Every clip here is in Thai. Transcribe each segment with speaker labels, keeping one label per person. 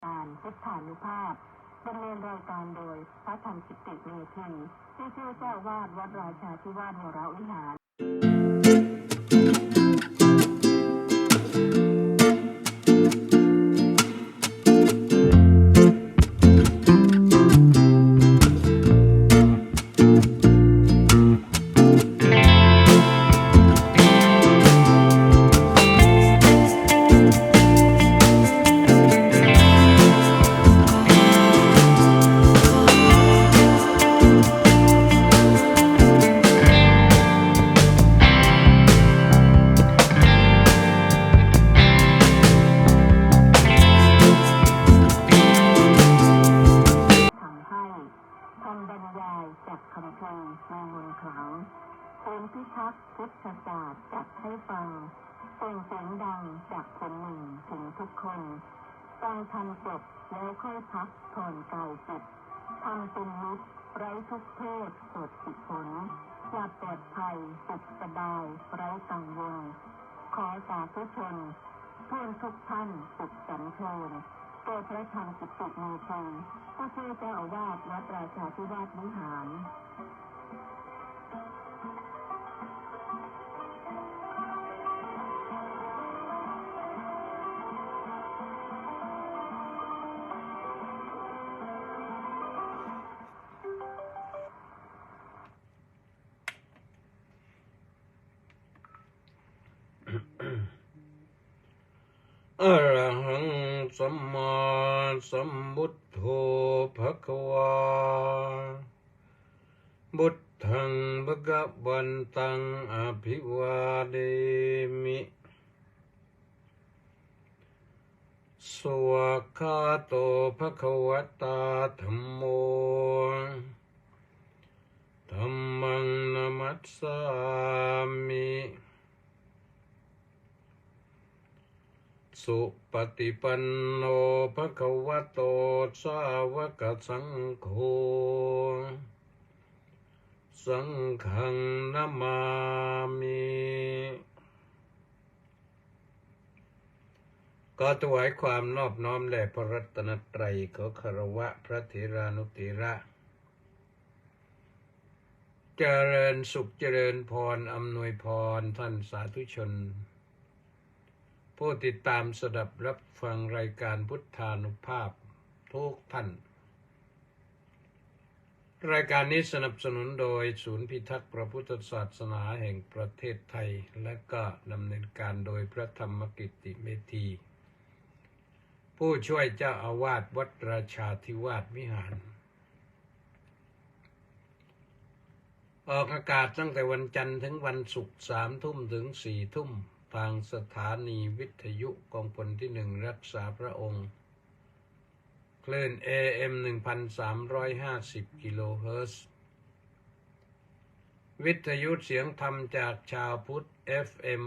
Speaker 1: การพุทธานุภาพดำเนินรายการโดยพระธรรมกิติเมธีที่ชื่อเจ้าวาดวัดราชาธิวาสวรวิหารจากคำเพลงมีมนต์ขลังภูมิพิทักษ์พุทธศาสตร์จัดให้ฟังส่งเสียงดังจากคนหนึ่งถึงทุกคนฟังทำจบแล้วค่อยพักผ่อนกายจิตทำเป็นมิตรไร้ทุกโทษสดสิผลหลับปลอดภัยสุขสบายไร้กังวลขอสาธุชนเพื่อนทุกท่านสุขสันต์เพลินโดยพระธรรมกิติเมธีผู้ช่วยเจ้าอาวาสวัดราชาธิวาสวิหาร
Speaker 2: อะระหังสัมมาสัมพุทโธภควาบุตถังภะคะวันตังอภิวาเดมิสวากขาโตภควตาธัมโมธัมมังนัมมัสสามิสุปฏิปันโนภควโตสาวกสังโฆสังฆังนามามิก็ถวายความนอบน้อมแด่พระรัตนตรัยขอคารวะพระเถรานุเถระเจริญสุขเจริญพรอำนวยพรท่านสาธุชนผู้ติดตามสดับรับฟังรายการพุทธานุภาพทุกท่านรายการนี้สนับสนุนโดยศูนย์พิทักษ์พระพุทธศาสนาแห่งประเทศไทยและก็ดำเนินการโดยพระธรรมกิติเมธีผู้ช่วยเจ้าอาวาสวัดราชาธิวาสวิหารออกอากาศตั้งแต่วันจันทร์ถึงวันศุกร์3 ทุ่มถึง4 ทุ่มทางสถานีวิทยุกองพลที่1รักษาพระองค์คลื่น AM 1,350 กิโลเฮิรตซ์วิทยุเสียงธรรมจากชาวพุทธ FM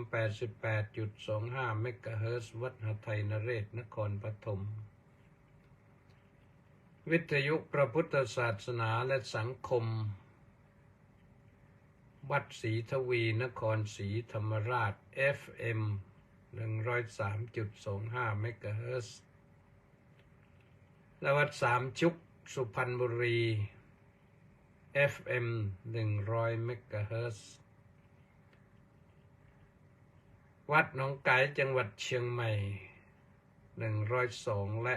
Speaker 2: 88.25 เมกะเฮิรตซ์วัดหทัยนเรศนครปฐมวิทยุพระพุทธศาสนาและสังคมวัดศรีทวีนครศรีธรรมราช FM 103.25 เมกะเฮิรตซ์และวัดสามชุกสุพรรณบุรี FM 100 เมกะเฮิรตซ์วัดหนองไก่จังหวัดเชียงใหม่102 และ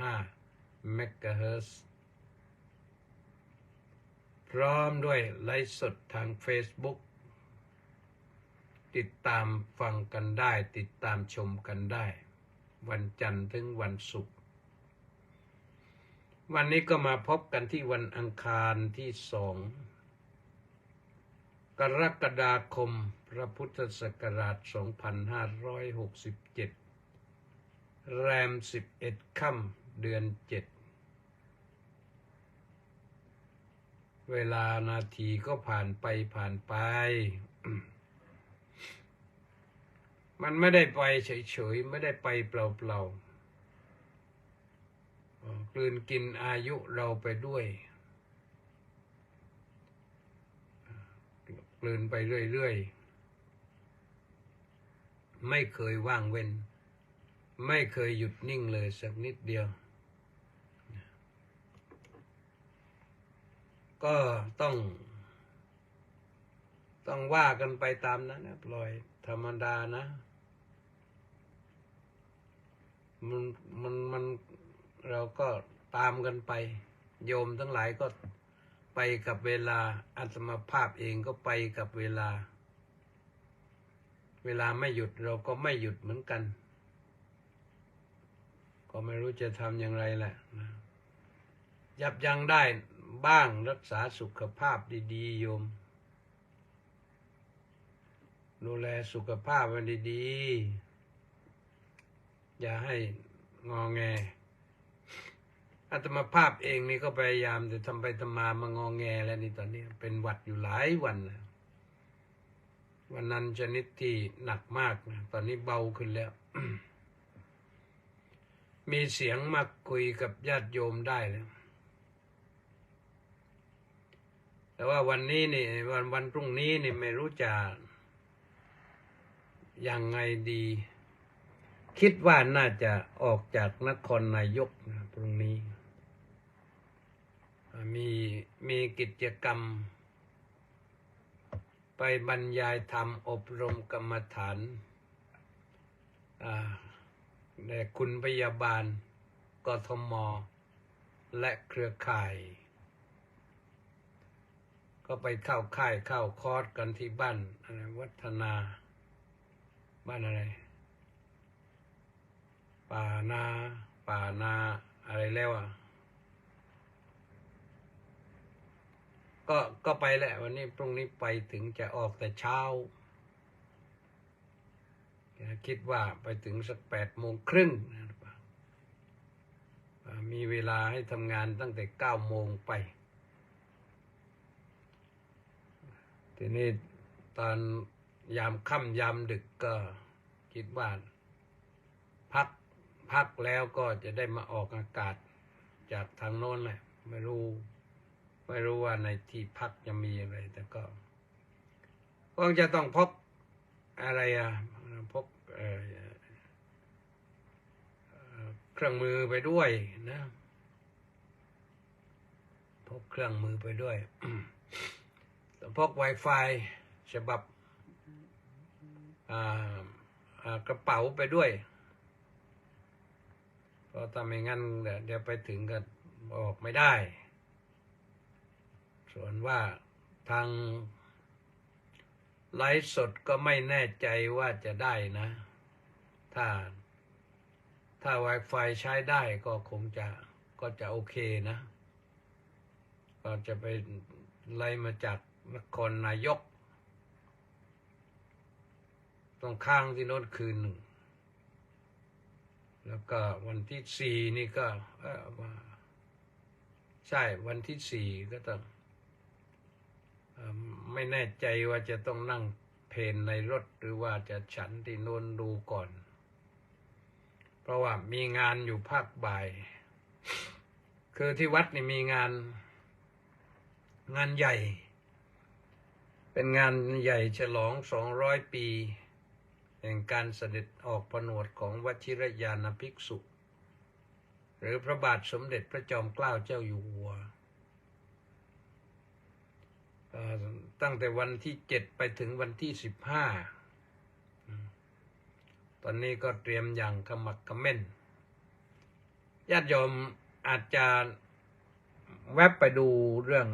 Speaker 2: 104.5 เมกะเฮิรตซ์พร้อมด้วยไลฟ์สดทาง Facebook ติดตามฟังกันได้ติดตามชมกันได้วันจันทร์ถึงวันศุกร์วันนี้ก็มาพบกันที่วันอังคารที่2 กรกฎาคมพระพุทธศักราช 2567 แรม 11 ค่ำเดือน 7เวลานาทีก็ผ่านไปมันไม่ได้ไปเฉยๆไม่ได้ไปเปล่าๆกลืนกินอายุเราไปด้วยกลืนไปเรื่อยๆไม่เคยว่างเว้น ไม่เคยหยุดนิ่งเลยสักนิดเดียวก็ต้องว่ากันไปตามนั้นนะปล่อยธรรมดานะมันเราก็ตามกันไปโยมทั้งหลายก็ไปกับเวลาอาตมาภาพเองก็ไปกับเวลาไม่หยุดเราก็ไม่หยุดเหมือนกันก็ไม่รู้จะทำอย่างไรแหละนะยับยั้งได้บ้างรักษาสุขภาพดีๆโยมดูแลสุขภาพมันดีๆอย่าให้งอแงอาตมาภาพเองนี่ก็พยายามจะทำไปทำมางอแงแล้วนี่ตอนนี้เป็นหวัดอยู่หลายวันแล้ววันนั้นชนิดที่หนักมากนะตอนนี้เบาขึ้นแล้ว มีเสียงมาคุยกับญาติโยมได้แล้วแต่ว่าวันนี้นี่วันพรุ่งนี้นี่ไม่รู้จะยังไงดีคิดว่าน่าจะออกจากนครนายกนะพรุ่งนี้มีกิจกรรมไปบรรยายธรรมอบรมกรรมฐานแด่คุณพยาบาลกทมและเครือข่ายก็ไปเข้าค่ายเข้าคอร์สกันที่บ้านอะไรวัฒนาบ้านอะไรป่านาอะไรแล้วก็ไปแหละวันนี้พรุ่งนี้ไปถึงจะออกแต่เช้าคิดว่าไปถึงสัก8:30มีเวลาให้ทำงานตั้งแต่9 โมงไปทีนี้ตอนยามค่ำยามดึกก็คิดว่าพักแล้วก็จะได้มาออกอากาศจากทางโน้นแหละไม่รู้ว่าในที่พักจะมีอะไรแต่ก็คงจะต้องพกอะไรพกเครื่องมือไปด้วยนะพกเครื่องมือไปด้วยพก Wi-Fi ฉบับกระเป๋าไปด้วยเพราะถ้าไม่งั้นเดี๋ยวไปถึงก็ออกไม่ได้ส่วนว่าทางไลฟ์สดก็ไม่แน่ใจว่าจะได้นะถ้า Wi-Fi ใช้ได้ก็คงจะโอเคนะก็จะไปไล่มาจากนครนายกต้องค้างที่โน้นคืนหนึ่งแล้วก็วันที่4นี่ก็ใช่วันที่4ก็ต้องไม่แน่ใจว่าจะต้องนั่งเพลนในรถหรือว่าจะฉันที่โน้นดูก่อนเพราะว่ามีงานอยู่ภาคบ่ายคือที่วัดนี่มีงานใหญ่เป็นงานใหญ่ฉลอง200 ปีแห่งการเสด็จออกผนวดของวชิรยานภิกษุหรือพระบาทสมเด็จพระจอมเกล้าเจ้าอยู่หัวตั้งแต่วันที่7ไปถึงวันที่15ตอนนี้ก็เตรียมอย่างขมักเขม้นญาติโยมอาจจะแวบไปดูเรื่อง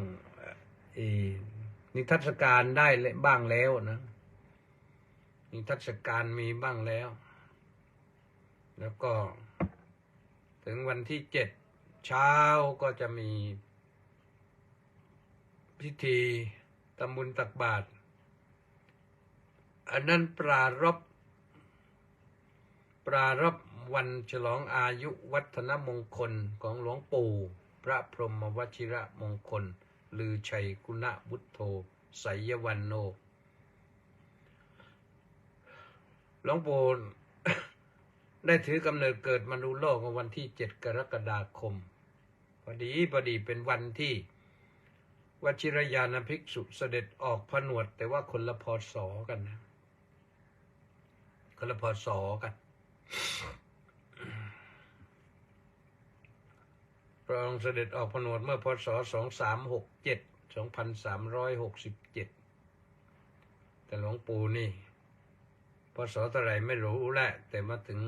Speaker 2: นิทรรศการได้บ้างแล้วนะนิทรรศการมีบ้างแล้วก็ถึงวันที่7เช้าก็จะมีพิธีทำบุญตักบาตรอันนั้นปรารภวันฉลองอายุวัฒนมงคลของหลวงปู่พระพรหมวชิระมงคลลือชัยกุณวุฒโธไสยวันโนหลวงปู่ ได้ถือกำเนิดเกิดมาดูโลกวันที่7 กรกฎาคมพอดีเป็นวันที่วชิรยานภิกษุเสด็จออกผนวดแต่ว่าคนละพศกันนะคนละพศกัน ระองค์เสด็จออกผนวดเมื่อพศ2367 แต่หลวงปู่นี่พศเท่าไหร่ไม่รู้แหละแต่มาถึง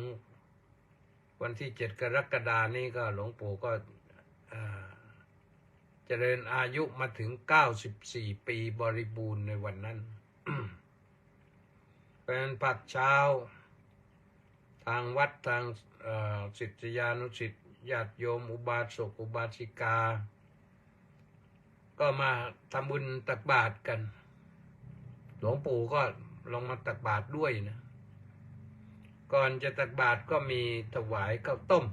Speaker 2: วันที่7 กรกฎานี้ก็หลวงปู่ก็เจริญอายุมาถึง94 ปีบริบูรณ์ในวันนั้น เป็นผักเช้าทางวัดทางศิษยานุศิษย์ญาติโยมอุบาสกอุบาสิกาก็มาทำบุญตักบาตรกันหลวงปู่ก็ลงมาตักบาตรด้วยนะก่อนจะตักบาตรก็มีถวายข้าวต้ม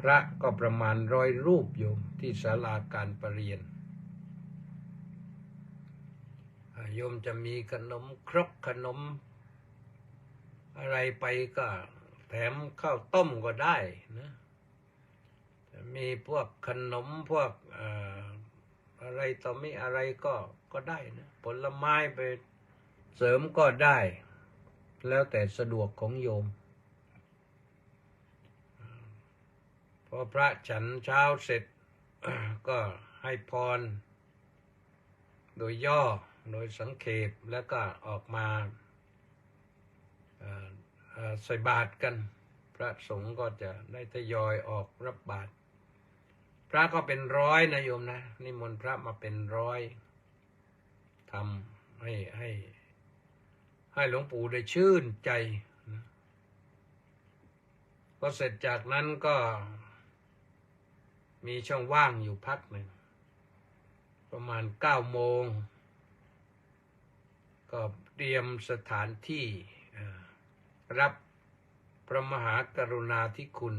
Speaker 2: พระก็ประมาณ100 รูปโยมที่ศาลาการประเรียนโยมจะมีขนมครกขนมอะไรไปก็แถมข้าวต้มก็ได้นะมีพวกขนมพวกอะไรต่อมีอะไรก็ได้นะผลไม้ไปเสริมก็ได้แล้วแต่สะดวกของโยมพอพระฉันเช้าเสร็จ ก็ให้พรโดยย่อโดยสังเขปแล้วก็ออกมาใส่บาตรกันพระสงฆ์ก็จะได้ทยอยออกรับบาตรพระก็เป็น100นะโยมนะนิมนต์พระมาเป็น100ทำให้หลวงปู่ได้ชื่นใจนะพอเสร็จจากนั้นก็มีช่องว่างอยู่พักหนึ่งประมาณ9 โมงก็เตรียมสถานที่รับพระมหากรุณาธิคุณ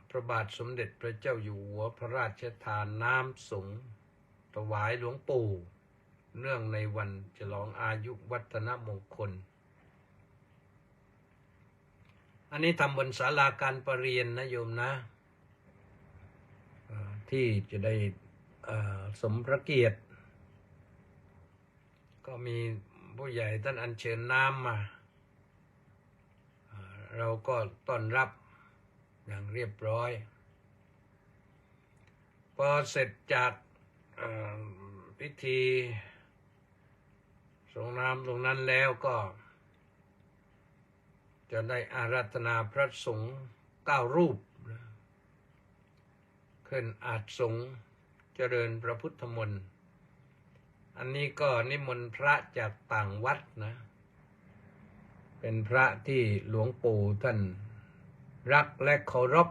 Speaker 2: พระบาทสมเด็จพระเจ้าอยู่หัวพระราชทานน้ำสงฆ์ถวายหลวงปู่เนื่องในวันฉลองอายุวัฒนมงคลอันนี้ทำบนศาลาการประเรียนนะโยมนะที่จะได้สมพระเกียรติก็มีผู้ใหญ่ท่านอัญเชิญน้ำมาเราก็ต้อนรับอย่างเรียบร้อยพอเสร็จจากพิธีส่งน้ำตรงนั้นแล้วก็จะได้อาราธนาพระสงฆ์9 รูปขึ้นอาสงฆ์เจริญพระพุทธมนต์อันนี้ก็นิมนต์พระจากต่างวัดนะเป็นพระที่หลวงปู่ท่านรักและเคารพ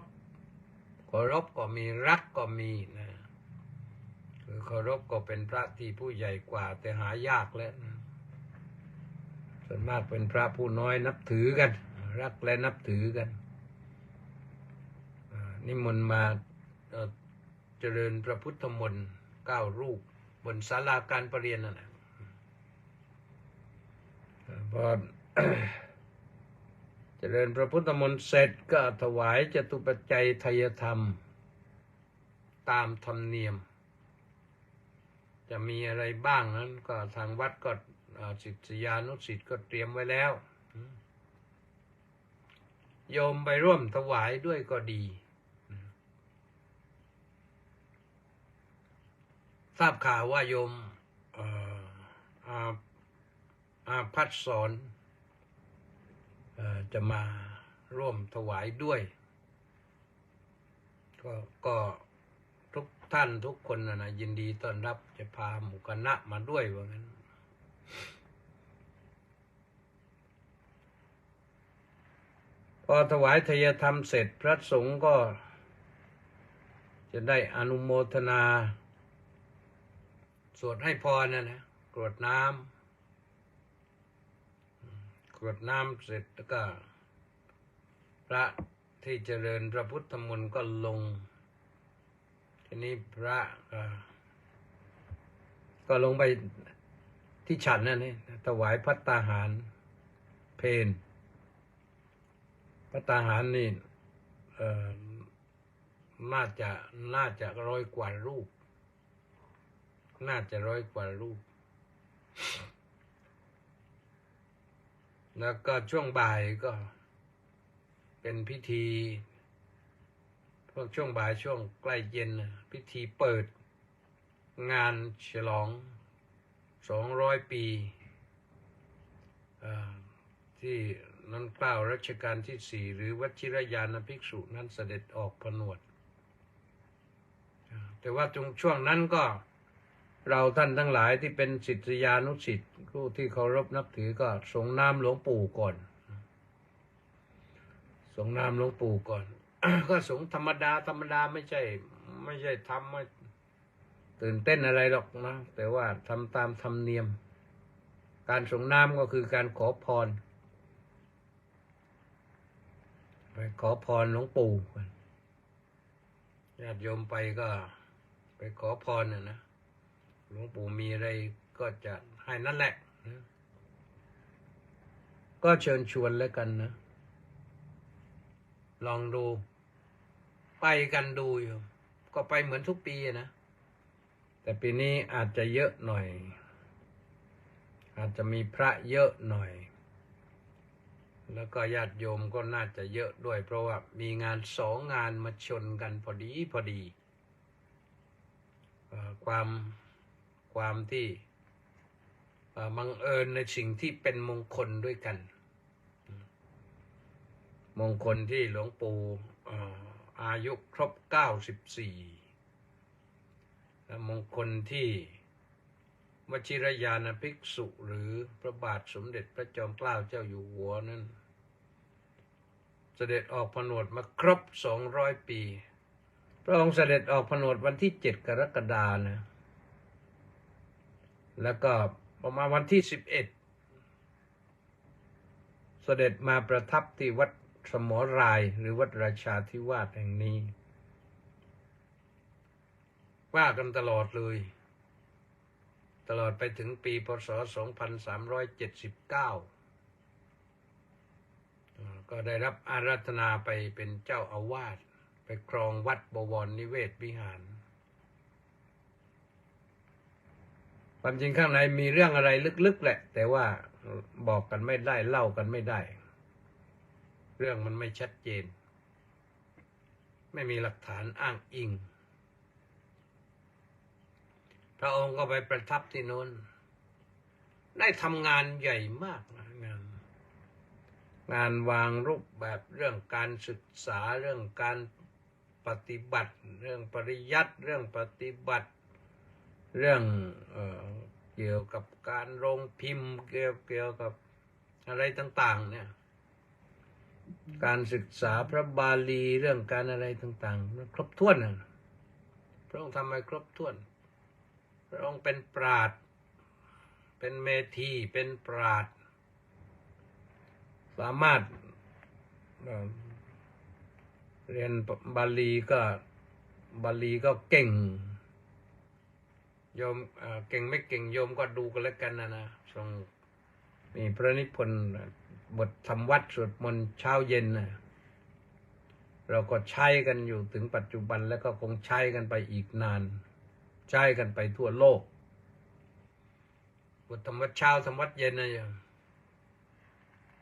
Speaker 2: ก็มีรักก็มีนะคือเคารพก็เป็นพระที่ผู้ใหญ่กว่าแต่หายากแล้วนะส่วนมากเป็นพระผู้น้อยนับถือกันรักและนับถือกันนิมนต์มาเจริญพระพุทธมนต์9 รูปบนศาลาการประเรียนนั่นแหละพอ เจริญพระพุทธมนต์เสร็จก็ถวายจตุปัจจัยไทยธรรมตามธรรมเนียมจะมีอะไรบ้างนั้นก็ทางวัดก็ศิษยานุศิษย์ก็เตรียมไว้แล้วโยมไปร่วมถวายด้วยก็ดีทราบข่าวว่าโยมพัดสอนจะมาร่วมถวายด้วยก็ทุกท่านทุกคนนะยินดีต้อนรับจะพาหมู่คณะมาด้วยว่างั้นพอถวายทายธรรมเสร็จพระสงฆ์ก็จะได้อนุโมทนาสวดให้พรนะกรวดน้ำเสร็จแล้วก็พระที่เจริญพระพุทธมนต์ก็ลงทีนี้พระก็ลงไปที่ฉันนั่นนี่ถวายภัตตาหารเพลภัตตาหารนี่น่าจะ100 กว่ารูปน่าจะ100 กว่ารูปแล้วก็ช่วงบ่ายก็เป็นพิธี พวกช่วงบ่ายช่วงใกล้เย็นพิธีเปิดงานฉลอง200 ปีที่น้นเกล้ารัชกาลที่ 4หรือวชิรยานภิกษุนั้นเสด็จออกผนวดแต่ว่าตรงช่วงนั้นก็เราท่านทั้งหลายที่เป็นศิษยานุศิษย์ผู้ที่เคารพนับถือก็ส่งน้ำหลวงปู่ก่อนส่งน้ำหลวงปู่ก่อน ก็ส่งธรรมดาไม่ใช่ทำไม่ตื่นเต้นอะไรหรอกนะแต่ว่าทำตามธรรมเนียมการส่งน้ำก็คือการขอพรไปขอพรหลวงปู่ญาติโยมไปก็ไปขอพรนะหลวงปู่มีอะไรก็จะให้นั่นแหละนะก็เชิญชวนแล้วกันนะลองดูไปกันดูอยู่ก็ไปเหมือนทุกปีนะแต่ปีนี้อาจจะเยอะหน่อยอาจจะมีพระเยอะหน่อยแล้วก็ญาติโยมก็น่าจะเยอะด้วยเพราะว่ามีงาน2 งานมาชนกันพอดีความที่บังเอิญในสิ่งที่เป็นมงคลด้วยกันมงคลที่หลวงปู่อายุครบ94และมงคลที่วชิรยานภิกษุหรือพระบาทสมเด็จพระจอมเกล้าเจ้าอยู่หัวนั้นเสด็จออกผนวดมาครบ200 ปีพระองค์เสด็จออกผนวดวันที่7 กรกฎาคมนะแล้วก็ประมาณวันที่11เสด็จมาประทับที่วัดสมรายหรือวัดราชาธิวาสแห่งนี้ว่ากันตลอดเลยตลอดไปถึงปีพ.ศ. 2379ก็ได้รับอาราธนาไปเป็นเจ้าอาวาสไปครองวัดบวรนิเวศวิหารความจริงข้างในมีเรื่องอะไรลึกๆแหละแต่ว่าบอกกันไม่ได้เล่ากันไม่ได้เรื่องมันไม่ชัดเจนไม่มีหลักฐานอ้างอิงพระองค์ก็ไปประทับที่โน้นได้ทำงานใหญ่มากนะงานวางรูปแบบเรื่องการศึกษาเรื่องการปฏิบัติเรื่องปริยัติเรื่องปฏิบัติเรื่องเกี่ยวกับการลงพิมพ์เกี่ยวกับอะไรต่างๆเนี่ยการศึกษาพระบาลีเรื่องการอะไรต่างๆครบถ้วนนะพระองค์ทำให้ครบถ้วนพระองค์เป็นปราชญ์เป็นเมธีเป็นปราชญ์สามารถเรียนบาลีก็เก่งโยมเก่งไม่เก่งโยมก็ดูกันแล้วกันนะทรงมีพระนิพนธ์บทธรรมวัดสวดมนต์เช้าเย็นนะเราก็ใช้กันอยู่ถึงปัจจุบันแล้วก็คงใช้กันไปอีกนานใช้กันไปทั่วโลกบทธรรมวัดเช้าธรรมวัดเย็นนะโยม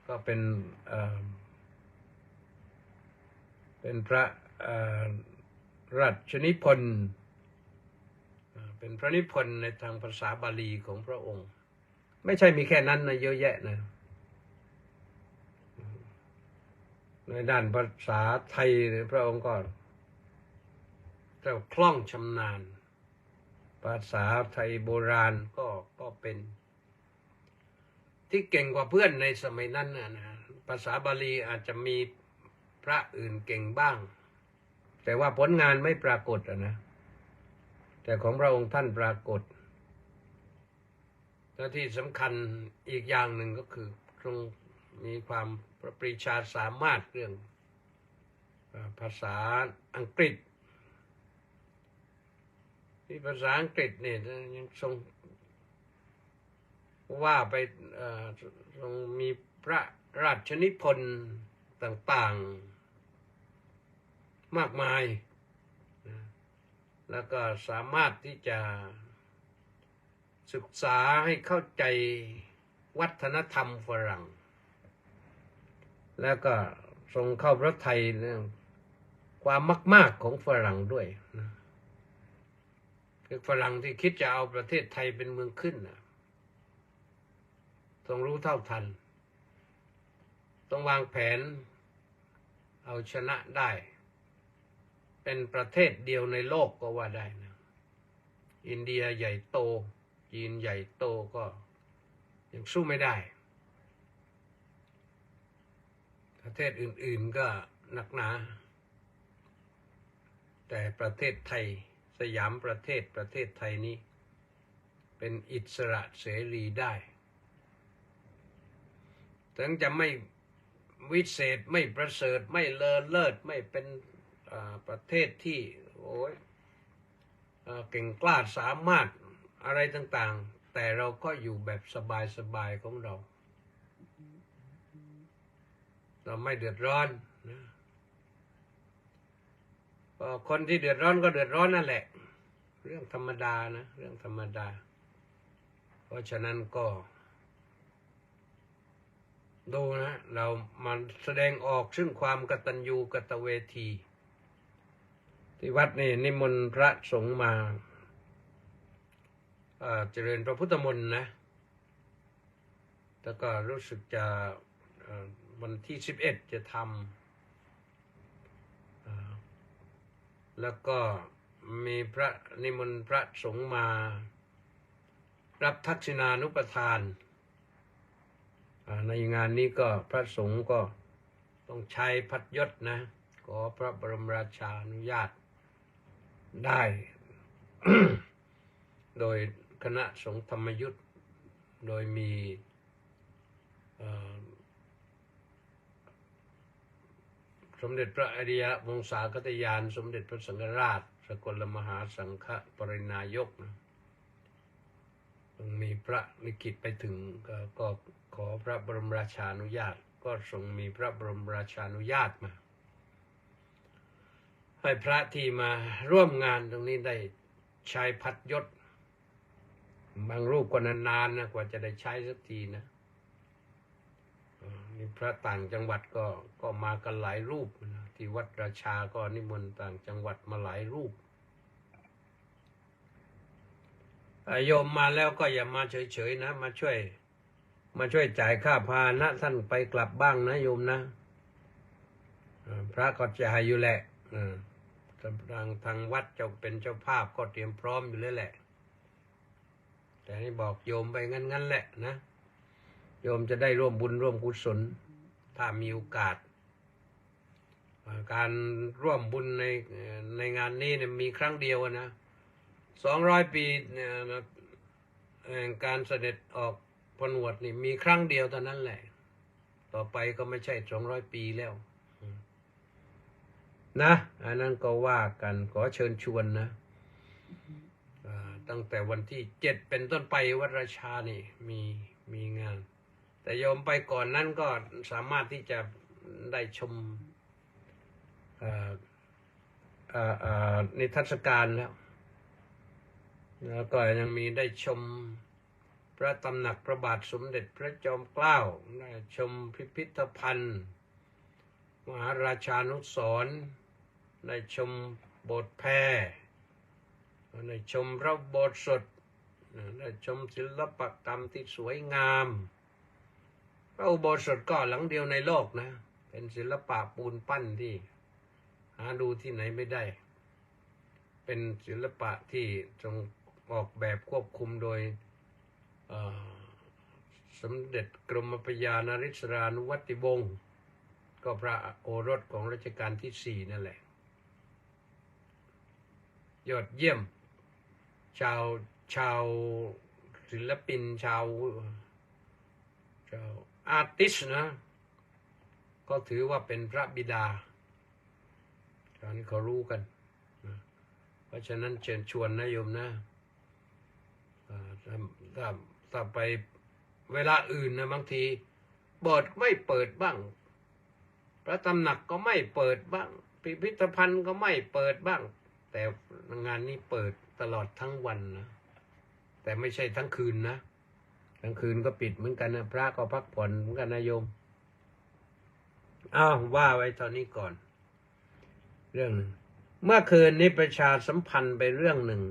Speaker 2: ก็เป็นพระราชนิพนธ์เป็นพระนิพนธ์ในทางภาษาบาลีของพระองค์ไม่ใช่มีแค่นั้นนะเยอะแยะนะในด้านภาษาไทยพระองค์ก็คล่องชำนาญภาษาไทยโบราณก็เป็นที่เก่งกว่าเพื่อนในสมัยนั้นนะภาษาบาลีอาจจะมีพระอื่นเก่งบ้างแต่ว่าผลงานไม่ปรากฏนะแต่ของพระองค์ท่านปรากฏและที่สำคัญอีกอย่างหนึ่งก็คือทรงมีความปรีชาสามารถเรื่องภาษาอังกฤษที่ภาษาอังกฤษเนี่ยยังทรงว่าไปทรงมีพระราชนิพนธ์ต่างๆมากมายแล้วก็สามารถที่จะศึกษาให้เข้าใจวัฒนธรรมฝรั่งแล้วก็ทรงเข้าพระทัยเรื่อง ความมากๆของฝรั่งด้วยนะคือฝรั่งที่คิดจะเอาประเทศไทยเป็นเมืองขึ้นนะต้องรู้เท่าทันต้องวางแผนเอาชนะได้เป็นประเทศเดียวในโลกก็ว่าได้นะอินเดียใหญ่โตจีนใหญ่โตก็ยังสู้ไม่ได้ประเทศอื่นๆก็หนักหนาแต่ประเทศไทยสยามประเทศไทยนี้เป็นอิสระเสรีได้ถึงจะไม่วิเศษไม่ประเสริฐไม่เลอเลิศไม่เป็นประเทศที่เก่งกล้าสามารถอะไรต่างๆแต่เราก็อยู่แบบสบายๆของเราไม่เดือดร้อนนะคนที่เดือดร้อนก็เดือดร้อนนั่นแหละเรื่องธรรมดานะเรื่องธรรมดาเพราะฉะนั้นก็ดูนะเรามาแสดงออกซึ่งความกตัญญูกตเวทีที่วัดนี่นิมนต์พระสงฆ์มาเจริญพระพุทธมนต์นะแล้วก็รู้สึกจะวันที่11จะทำแล้วก็มีพระนิมนต์พระสงฆ์มารับทักษิณานุปทานในงานนี้ก็พระสงฆ์ก็ต้องใช้พัดยศนะขอพระบรมราชานุญาตได้ โดยคณะสงฆ์ธรรมยุทธโดยมีสมเด็จพระอริยวงศาคตญาณสมเด็จพระสังฆราชสกลมหาสังฆปรินายกนะมีพระลิขิตไปถึงก็ขอพระบรมราชานุญาตก็ทรงมีพระบรมราชานุญาตมาให้พระที่มาร่วมงานตรงนี้ได้ใช้พัดยศบางรูปก็นานๆนะกว่าจะได้ใช้สักทีนะมีพระต่างจังหวัดก็มากันหลายรูปนะที่วัดราชาก็นิมนต์ต่างจังหวัดมาหลายรูปโยมมาแล้วก็อย่ามาเฉยๆนะมาช่วยจ่ายค่าพาหนะท่านไปกลับบ้างนะโยมนะพระก็จ่ายอยู่แหละทางวัดจะเป็นเจ้าภาพก็เตรียมพร้อมอยู่แล้วแหละแต่ให้บอกโยมไปงั้นแหละนะโยมจะได้ร่วมบุญร่วมกุศลถ้ามีโอกาสการร่วมบุญในงานนี้เนี่ยมีครั้งเดียวนะ200 ปีการเสด็จออกผนวดนี่มีครั้งเดียวเท่านั้นแหละต่อไปก็ไม่ใช่200 ปีแล้วนะอันนั้นก็ว่ากันขอเชิญชวนนะตั้งแต่วันที่7เป็นต้นไปวัดราชานี่มีงานแต่โยมไปก่อนนั้นก็สามารถที่จะได้ชมนิทรรศการแล้วก็ยังมีได้ชมพระตำหนักพระบาทสมเด็จพระจอมเกล้าได้ชมพิพิธภัณฑ์มหาราชานุสรณ์ได้ชมโบสถ์แพรได้ชมพระโบสถ์สดได้ชมศิลปกรรมที่สวยงามพระอุโบสถก็หลังเดียวในโลกนะเป็นศิลปะปูนปั้นที่หาดูที่ไหนไม่ได้เป็นศิลปะที่ทรงออกแบบควบคุมโดยสมเด็จกรมพระยานริศรานุวัติวงศ์ก็พระโอรสของรัชกาลที่4นั่นแหละยอดเยี่ยมชาวศิลปินชาวอาร์ติสต์นะก็ถือว่าเป็นพระบิดาตอนนี้เขารู้กันเพราะฉะนั้นเชิญชวนนะโยมนะถ้าไปเวลาอื่นนะบางทีโบสถ์ไม่เปิดบ้างพระตำหนักก็ไม่เปิดบ้างพิพิธภัณฑ์ก็ไม่เปิดบ้างแต่งานนี้เปิดตลอดทั้งวันนะแต่ไม่ใช่ทั้งคืนนะทั้งคืนก็ปิดเหมือนกันนะพระก็พักผ่อนเหมือนกันนะโยมว่าไว้ตอนนี้ก่อน เรื่องหนึ่งเมื่อคืนนี้ประชาสัมพันธ์ไปเรื่องหนึ่ง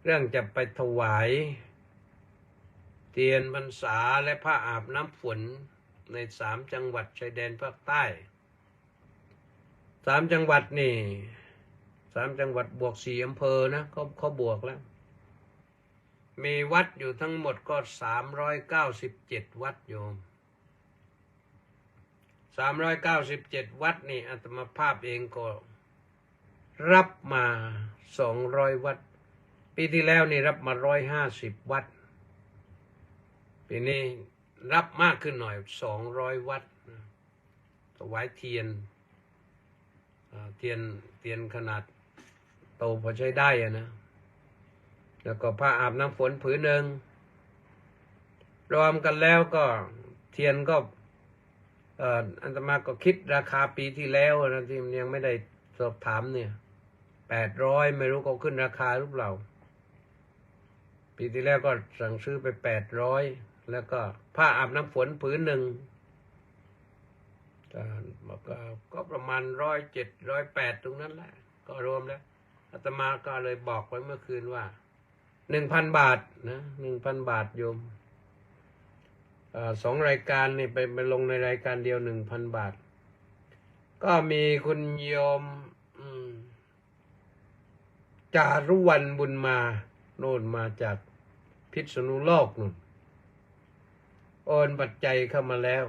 Speaker 2: เรื่องจะไปถวายเทียนพรรษาและผ้าอาบน้ำฝนใน3 จังหวัดชายแดนภาคใต้3 จังหวัดนี่3 จังหวัดบวก4 อำเภอนะเขาบวกแล้วมีวัดอยู่ทั้งหมดก็397 วัดโยม397 วัดนี่อาตมาภาพเองก็รับมา200 วัดปีที่แล้วนี่รับมา150 วัดปีนี้รับมากขึ้นหน่อย200 วัดถวายเทียนขนาดโตพอใช้ได้นะแล้วก็ผ้าอาบน้ำฝนผืนหนึ่งรวมกันแล้วก็เทียนก็อาตมาก็คิดราคาปีที่แล้วนะที่ยังไม่ได้สอบถามเนี่ย800ไม่รู้เขาขึ้นราคาหรือเปล่าปีที่แล้วก็สั่งซื้อไป800แล้วก็ผ้าอาบน้ำฝนผืนหนึ่งก็ประมาณ107 108ตรงนั้นแหละก็รวมแล้วอาตมาก็เลยบอกไว้เมื่อคืนว่า1,000 บาทนะ1,000 บาทโยม2 รายการนี่ไปลงในรายการเดียว1,000 บาทก็มีคุณโยมจารุวรรณบุญมาโน่นมาจากพิษณุโลกนู่นโอนปัจจัยเข้ามาแล้ว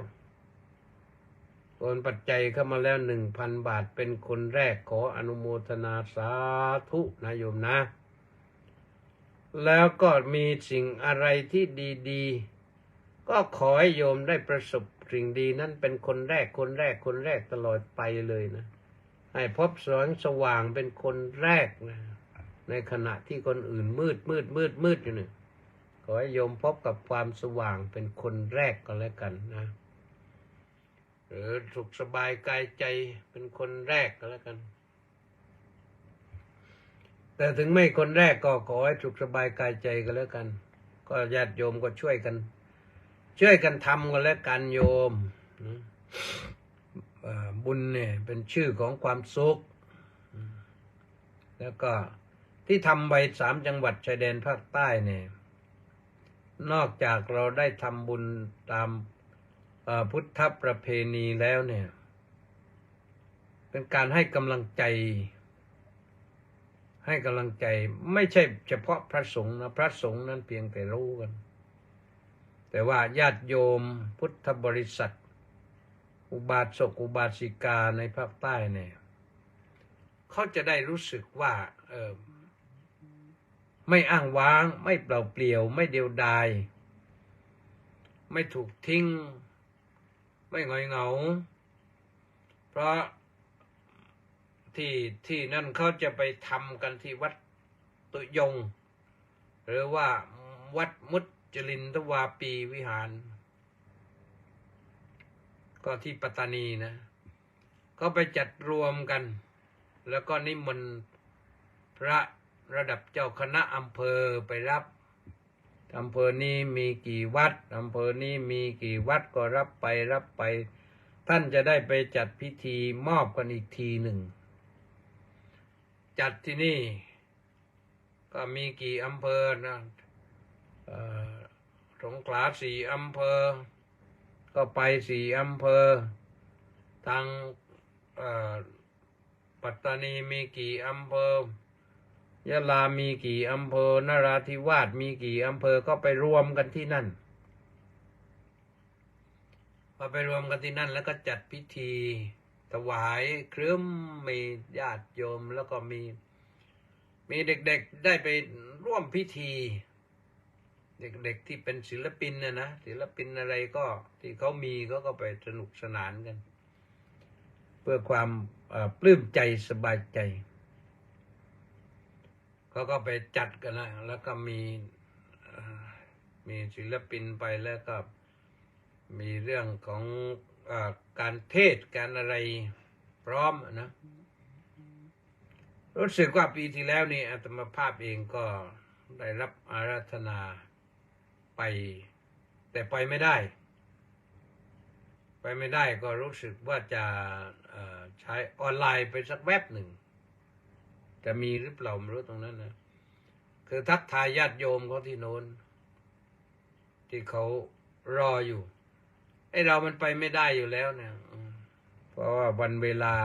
Speaker 2: 1,000 บาทเป็นคนแรกขออนุโมทนาสาธุนะโยมนะแล้วก็มีสิ่งอะไรที่ดีๆก็ขอให้โยมได้ประสบสิ่งดีนั้นเป็นคนแรกตลอดไปเลยนะให้พบแสงสว่างเป็นคนแรกนะในขณะที่คนอื่นมืดอยู่เนี่ยขอให้โยมพบกับความสว่างเป็นคนแรกก็แล้วกันนะหรือสุขสบายกายใจเป็นคนแรกก็แล้วกันแต่ถึงไม่คนแรกก็ขอให้สุขสบายกายใจก็แล้วกันก็ญาติโยมก็ช่วยกันทำกันแล้วกันโยมบุญเนี่ยเป็นชื่อของความสุขแล้วก็ที่ทำไว้3 จังหวัดชายแดนภาคใต้เนี่ยนอกจากเราได้ทำบุญตามพุทธประเพณีแล้วเนี่ยเป็นการให้กำลังใจไม่ใช่เฉพาะพระสงฆ์นะพระสงฆ์นั้นเพียงแต่รู้กันแต่ว่าญาติโยมพุทธบริษัทอุบาสกอุบาสิกาในภาคใต้เนี่ยเขาจะได้รู้สึกว่าไม่อ้างว้างไม่เปล่าเปลี่ยวไม่เดียวดายไม่ถูกทิ้งไม่หงอยเหงาเพราะที่นั่นเขาจะไปทำกันที่วัดตุยงหรือว่าวัดมุจลินทวาปีวิหารก็ที่ปัตตานีนะก็ไปจัดรวมกันแล้วก็นิมนต์พระระดับเจ้าคณะอำเภอไปรับอำเภอนี้มีกี่วัดอำเภอนี้มีกี่วัดก็รับไปท่านจะได้ไปจัดพิธีมอบกันอีกทีหนึ่งจัดที่นี่ก็มีกี่อำเภอนะสงขลา4 อำเภอก็ไป4 อำเภอทางปัตตานีมีกี่อำเภอยะลามีกี่อำเภอนราธิวาสมีกี่อำเภอก็ไปรวมกันที่นั่นแล้วก็จัดพิธีถวายเครื่องมีญาติโยมแล้วก็มีเด็กๆได้ไปร่วมพิธีเด็กๆที่เป็นศิลปินนะศิลปินอะไรก็ที่เขามีก็ไปสนุกสนานกันเพื่อความปลื้มใจสบายใจเขาก็ไปจัดกันนะแล้วก็มีศิลปินไปแล้วก็มีเรื่องของการเทศการอะไรพร้อมนะรู้สึกว่าปีที่แล้วนี่อาตมาภาพเองก็ได้รับอาราธนาไปแต่ไปไม่ได้ก็รู้สึกว่าจะช้ ถ่ายออนไลน์ไปสักแวบหนึ่งจะมีหรือเปล่าไม่รู้ตรงนั้นนะคือทักทายญาติโยมเขาที่โน้นที่เขารออยู่ไอ้เรามันไปไม่ได้อยู่แล้วเนี่ยเพราะว่าวันเวลา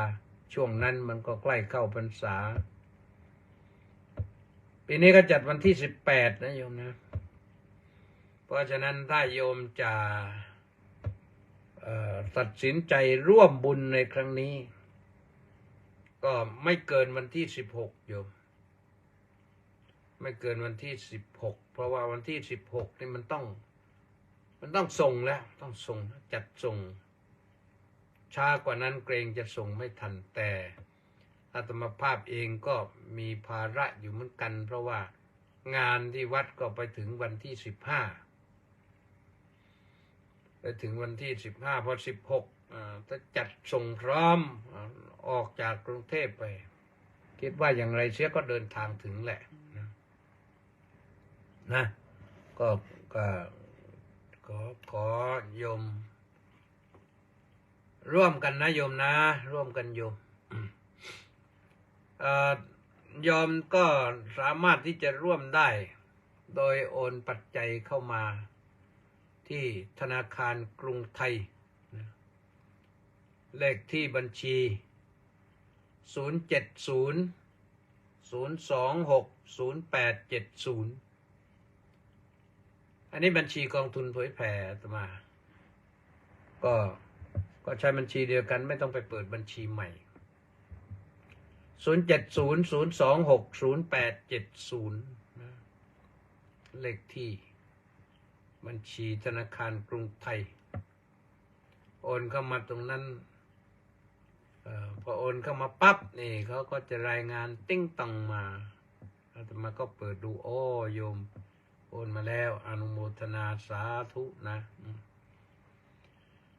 Speaker 2: ช่วงนั้นมันก็ใกล้เข้าพรรษาปีนี้ก็จัดวันที่18นะโยมนะเพราะฉะนั้นถ้าโยมจะตัดสินใจร่วมบุญในครั้งนี้ก็ไม่เกินวันที่16โยมไม่เกินวันที่16เพราะว่าวันที่16นี่มันต้องส่งแล้วต้องส่งจัดส่งช้ากว่านั้นเกรงจะส่งไม่ทันแต่อาตมาภาพเองก็มีภาระอยู่เหมือนกันเพราะว่างานที่วัดก็ไปถึงวันที่15ไปถึงวันที่15พอ16ถ้าจัดส่งพร้อมออกจากกรุงเทพไปคิดว่าอย่างไรเสียก็เดินทางถึงแหละนะก็ขอโยมร่วมกันนะโยมนะร่วมกันโยมโยมก็สามารถที่จะร่วมได้โดยโอนปัจจัยเข้ามาที่ธนาคารกรุงไทยเลขที่บัญชี070-026-0870อันนี้บัญชีกองทุนเผยแผ่อาตมาก็ใช้บัญชีเดียวกันไม่ต้องไปเปิดบัญชีใหม่070-026-0870เลขที่บัญชีธนาคารกรุงไทยโอนเข้ามาตรงนั้นพอโอนเข้ามาปั๊บนี่เขาก็จะรายงานติ้งตังมาอาตมาก็เปิดดูโอ้โยมโอนมาแล้วอนุโมทนาสาธุนะ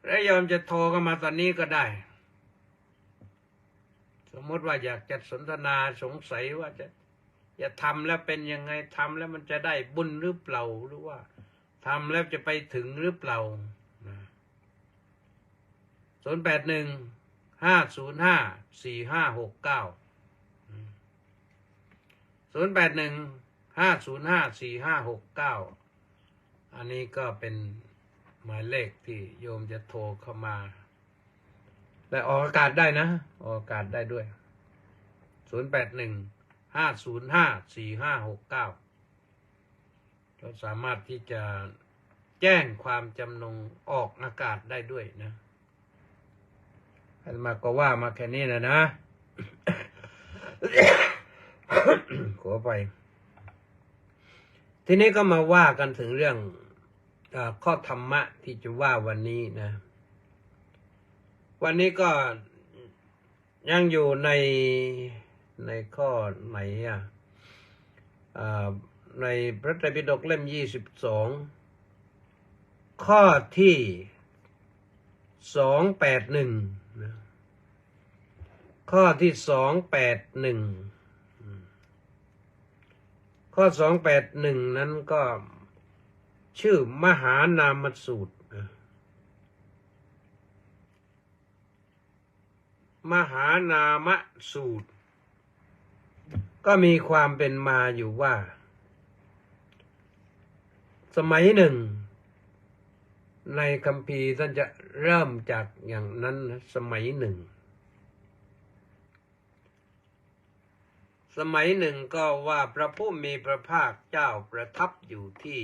Speaker 2: แล้วโยมจะโทรเข้ามาตอนนี้ก็ได้สมมติว่าอยากจะสนทนาสงสัยว่าจะทำแล้วเป็นยังไงทำแล้วมันจะได้บุญหรือเปล่าหรือว่าทำแล้วจะไปถึงหรือเปล่า081-505-4569 อันนี้ก็เป็นหมายเลขที่โยมจะโทรเข้ามาและออกอากาศได้นะออกอากาศได้ด้วย081-505-4569เราสามารถที่จะแจ้งความจำนงออกอากาศได้ด้วยนะอาตมาก็ว่ามาแค่นี้นะ ขอไปทีนี้ก็มาว่ากันถึงเรื่องข้อธรรมะที่จะว่าวันนี้นะวันนี้ก็ยังอยู่ในข้อไหนในพระไตรปิฎกเล่ม22ข้อที่281นะข้อที่281ข้อ281นั้นก็ชื่อมหานามสูตรมหานามสูตรก็มีความเป็นมาอยู่ว่าสมัยหนึ่งในคัมภีร์ท่านจะเริ่มจากอย่างนั้นนะสมัยหนึ่งก็ว่าพระผู้มีพระภาคเจ้าประทับอยู่ที่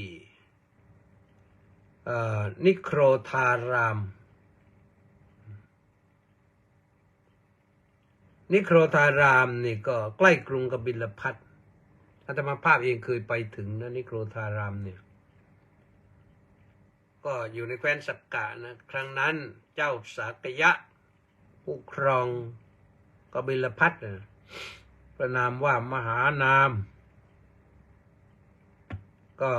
Speaker 2: นิโครธารามนิโครธารามนี่ก็ใกล้กรุงกบิลพัสดุอาตมาภาพเองเคยไปถึงนะนิโครธารามเนี่ยก็อยู่ในแคว้นสักกะนะครั้งนั้นเจ้าสากยะผู้ครองกบิลพัสดุประนามว่ามหานามก็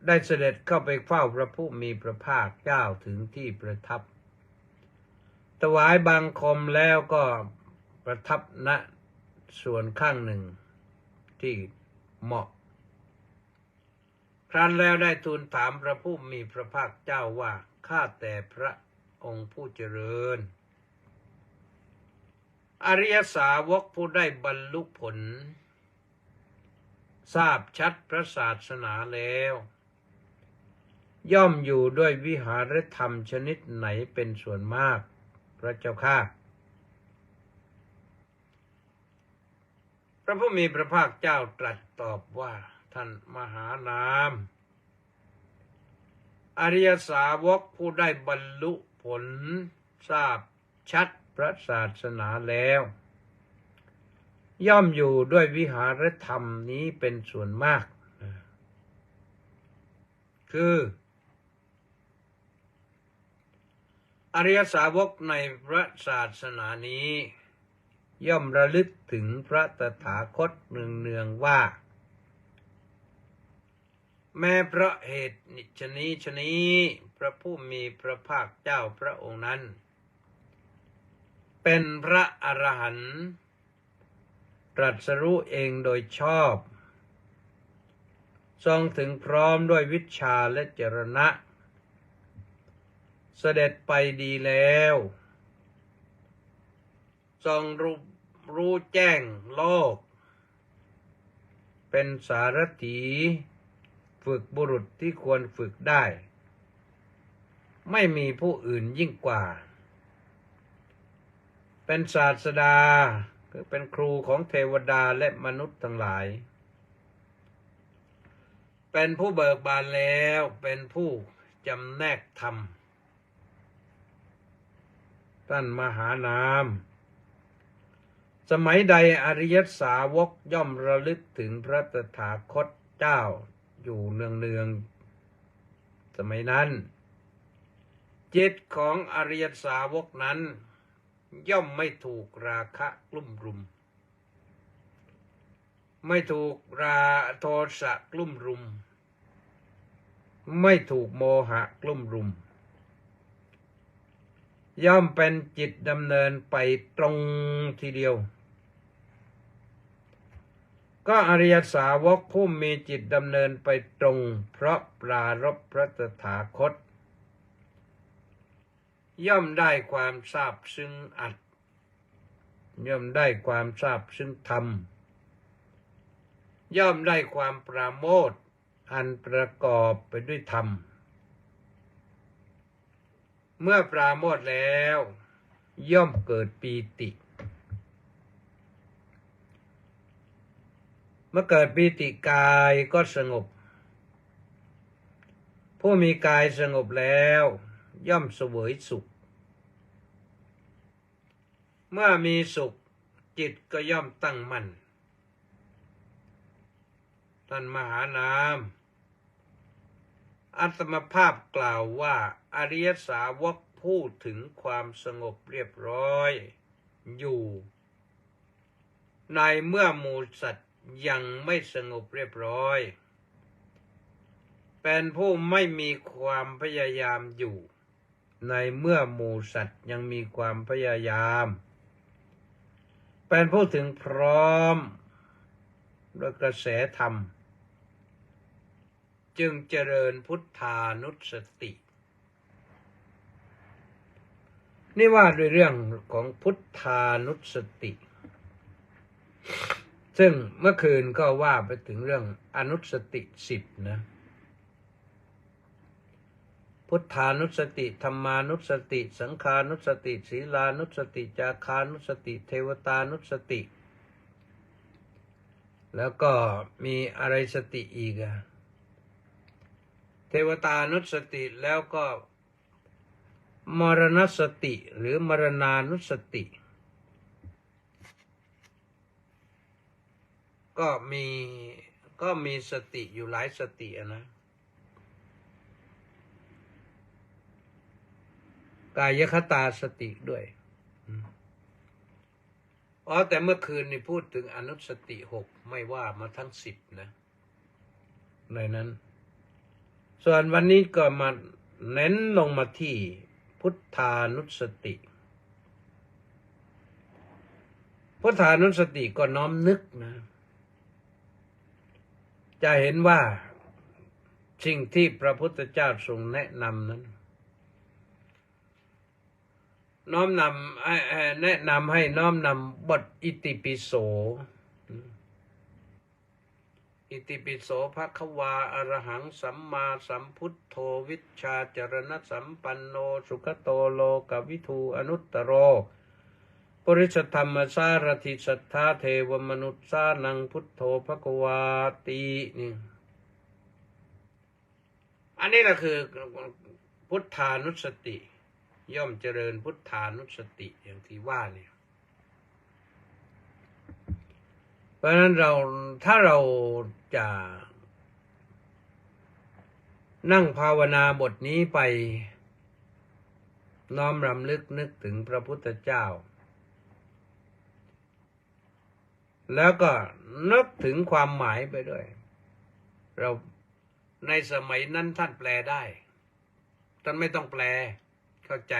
Speaker 2: ได้เสด็จเข้าไปเฝ้าพระผู้มีพระภาคเจ้าถึงที่ประทับถวายบังคมแล้วก็ประทับณส่วนข้างหนึ่งที่เหมาะครั้นแล้วได้ทูลถามพระผู้มีพระภาคเจ้าว่าข้าแต่พระองค์ผู้เจริญ อริยสาวกผู้ได้บรรลุผลทราบชัดพระศาสนาแล้วย่อมอยู่ด้วยวิหารธรรมชนิดไหนเป็นส่วนมากพระเจ้าข้าพระผู้มีพระภาคเจ้าตรัสตอบว่าท่านมหานามอริยสาวกผู้ได้บรรลุผลทราบชัดพระศาสนาแล้วย่อมอยู่ด้วยวิหารธรรมนี้เป็นส่วนมากคืออริยสาวกในพระศาสนานี้ย่อมระลึกถึงพระตถาคตเนืองๆว่าแม้เพราะเหตุชนี้พระผู้มีพระภาคเจ้าพระองค์นั้นเป็นพระอรหันต์ตรัสรู้เองโดยชอบทรงถึงพร้อมด้วยวิชชาและจรณะเสด็จไปดีแล้วทรงรู้แจ้งโลกเป็นสารถีฝึกบุรุษที่ควรฝึกได้ไม่มีผู้อื่นยิ่งกว่าเป็นศาสดาคือเป็นครูของเทวดาและมนุษย์ทั้งหลายเป็นผู้เบิกบานแล้วเป็นผู้จำแนกธรรมท่านมหานามสมัยใดอริยสาวกย่อมระลึกถึงพระตถาคตเจ้าอยู่เนืองๆสมัยนั้นจิตของอริยสาวกนั้นย่อมไม่ถูกราคะกลุ่มรุมไม่ถูกโทสะกลุ่มรุมไม่ถูกโมหะกลุ่มรุมย่อมเป็นจิตดำเนินไปตรงทีเดียวก็อริยสาวกผู้มีจิตดำเนินไปตรงเพราะปรารภพระตถาคตย่อมได้ความทราบซึ้งอัตย่อมได้ความทราบซึ้งธรรมย่อมได้ความปราโมทย์อันประกอบไปด้วยธรรมเมื่อปราโมทย์แล้วย่อมเกิดปีติเมื่อเกิดปีติกายก็สงบผู้มีกายสงบแล้วย่อมเสวยสุขเมื่อมีสุขจิตก็ย่อมตั้งมั่นท่านมหานามอัตมภาพกล่าวว่าอริยสาวกพูดถึงความสงบเรียบร้อยอยู่ในเมื่อหมู่สัตว์ยังไม่สงบเรียบร้อยเป็นผู้ไม่มีความพยายามอยู่ในเมื่อหมู่สัตว์ยังมีความพยายามเป็นผู้ถึงพร้อมด้วยกระแสธรรมจึงเจริญพุทธานุสตินี่ว่าด้วยเรื่องของพุทธานุสติซึ่งเมื่อคืนก็ว่าไปถึงเรื่องอนุสติ10นะพุทธานุสติธรรมานุสติสังฆานุสติศีลานุสติจาคานุสติเทวตานุสติแล้วก็มีอะไรสติอีกอะเทวตานุสติแล้วก็มรณสติหรือมรณานุสติก็มีสติอยู่หลายสตินะกายคตาสติด้วยแต่เมื่อคืนนี่พูดถึงอนุสติ6ไม่ว่ามาทั้ง10นะในนั้นส่วนวันนี้ก็มาเน้นลงมาที่พุทธานุสติพุทธานุสติก็น้อมนึกนะจะเห็นว่าสิ่งที่พระพุทธเจ้าทรงแนะนำนั้น น้อมนำแนะนำให้น้อมนำบทอิติปิโสอิติปิโสภควาอรหังสัมมาสัมพุทโธวิชชาจรณสัมปันโนสุขโตโลกวิทูอนุตตโรปุริสธรรมสารถิสัทธาเทวมนุษย์สานังพุทโธภควาตินี่อันนี้แหละคือพุทธานุสติย่อมเจริญพุทธานุสติอย่างที่ว่าเนี่ยเพราะฉะนั้นถ้าเราจะนั่งภาวนาบทนี้ไปน้อมรำลึกนึกถึงพระพุทธเจ้าแล้วก็นึกถึงความหมายไปด้วยเราในสมัยนั้นท่านแปลได้ท่านไม่ต้องแปลเข้าใจ